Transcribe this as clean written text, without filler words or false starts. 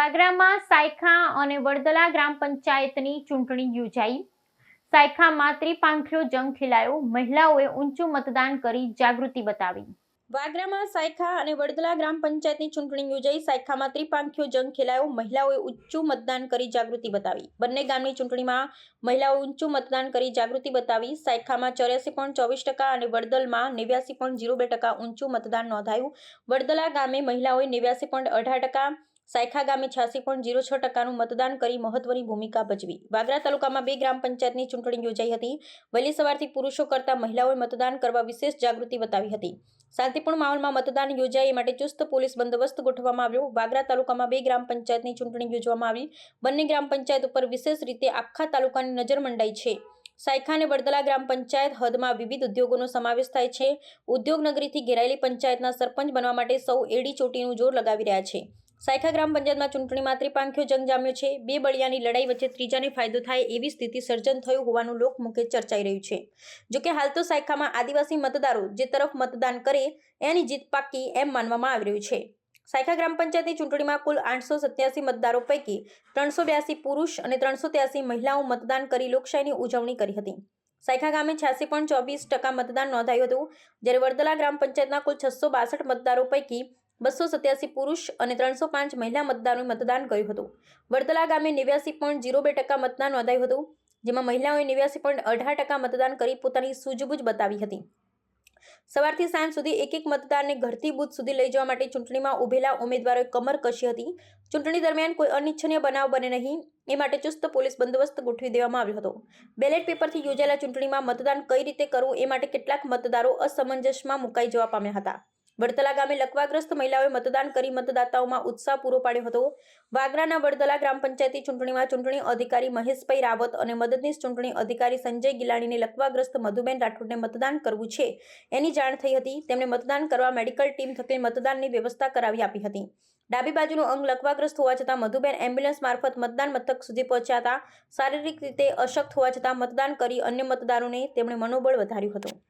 વાગરામાં સાયખા અને વડદલા ગ્રામ પંચાયતની ચૂંટણી યોજાઈ। સાયખામાં ત્રિપાંખીયો જંગ ખેલાયો, મહિલાઓએ ઊંચું મતદાન કરી જાગૃતિ બતાવી। વાગરામાં સાયખા અને વડદલા ગ્રામ પંચાયતની ચૂંટણી યોજાઈ। સાયખામાં ત્રિપાંખીયો જંગ ખેલાયો, મહિલાઓએ ઊંચું મતદાન કરી જાગૃતિ બતાવી। બંને ગામની ચૂંટણીમાં મહિલાઓએ ઊંચું મતદાન કરી જાગૃતિ બતાવી। સાયખામાં 84.24% અને વડદલમાં 89.02% ઊંચું મતદાન નોંધાયું। વડદલા ગામે મહિલાઓએ 89.18%, સાયખા ગામે 86.06%નું મતદાન કરી મહત્વની ભૂમિકા ભજવી। વાગરા તાલુકામાં 2 ગ્રામ પંચાયતની ચૂંટણી યોજાઈ હતી। વહેલી સવારથી પુરુષો કરતાં મહિલાઓએ મતદાન કરવા વિશેષ જાગૃતિ બતાવી હતી। શાંતિપૂર્ણ માહોલમાં મતદાન યોજાય એ માટે ચુસ્ત પોલીસ બંદોબસ્ત ગોઠવવામાં આવ્યો। વાગરા તાલુકામાં 2 ગ્રામ પંચાયતની ચૂંટણી યોજવામાં આવી। બંને ગ્રામ પંચાયત ઉપર વિશેષ રીતે આખા તાલુકાની નજર મંડાઈ છે। સાયખા અને વડદલા ગ્રામ પંચાયત હદમાં વિવિધ ઉદ્યોગોનો સમાવેશ થાય છે। ઉદ્યોગ નગરીથી ઘેરાયેલી પંચાયતના સરપંચ બનવા માટે સૌ એડી ચોટીનું જોર લગાવી રહ્યા છે। સાયખા ગ્રામ પંચાયતમાં ચૂંટણીમાં ત્રિપાંખીયો જંગ જામ્યો છે। બે બળિયાની લડાઈ વચ્ચે ત્રીજાને ફાયદો થાય એવી સ્થિતિ સર્જન થયું હોવાનું લોકમુખે ચર્ચાઈ રહ્યું છે। જોકે હાલ તો સાયખામાં આદિવાસી મતદારો જે તરફ મતદાન કરે એની જીત પાક્કી એમ માનવામાં આવી રહ્યું છે। સાયખા ગ્રામ પંચાયતની ચૂંટણીમાં કુલ 887 મતદારો પૈકી 382 પુરુષ અને 383 મહિલાઓ મતદાન કરી લોકશાહીની ઉજવણી કરી હતી। સાયખા ગામે 86.24% મતદાન નોંધાયું હતું, જ્યારે વડદલા ગ્રામ પંચાયતના કુલ 662 મતદારો પૈકી 287 પુરુષ અને 305 મહિલા મતદારોએ મતદાન કર્યું હતું। વડદલા ગામે 89.02% મતદાન નોંધાયું હતું, જેમાં મહિલાઓએ 89.18% મતદાન કરી પોતાની સૂઝબૂછ બતાવી હતી। સવારથી સાંજ સુધી એક મતદારને ઘરથી બૂથ સુધી લઈ જવા માટે ચૂંટણીમાં ઉભેલા ઉમેદવારોએ કમર કસી હતી। ચૂંટણી દરમિયાન કોઈ અનિચ્છનીય બનાવ બને નહીં એ માટે ચુસ્ત પોલીસ બંદોબસ્ત ગોઠવી દેવામાં આવ્યો હતો। બેલેટ પેપરથી યોજાયેલા ચૂંટણીમાં મતદાન કઈ રીતે કરવું એ માટે કેટલાક મતદારો અસમંજસમાં મુકાઈ જવા પામ્યા હતા। વડદલા ગામે લકવાગ્રસ્ત મહિલાઓએ મતદાન કરી મતદાતાઓમાં ઉત્સાહ પૂરો પાડ્યો હતો। વાગરાના વડદલા ગ્રામ પંચાયતની ચૂંટણીમાં ચૂંટણી અધિકારી મહેશભાઈ રાવત અને મદદનીશ ચૂંટણી અધિકારી સંજય ગિલાણીને લકવાગ્રસ્ત મધુબેન રાઠોડને મતદાન કરવું છે એની જાણ થઈ હતી। તેમણે મતદાન કરવા મેડિકલ ટીમ થકી મતદાનની વ્યવસ્થા કરાવી આપી હતી। ડાબી બાજુનું અંગ લકવાગ્રસ્ત હોવા છતાં મધુબેન એમ્બ્યુલન્સ મારફત મતદાન મથક સુધી પહોંચ્યા હતા। શારીરિક રીતે અશક્ત હોવા છતાં મતદાન કરી અન્ય મતદારોને તેમણે મનોબળ વધાર્યું હતું।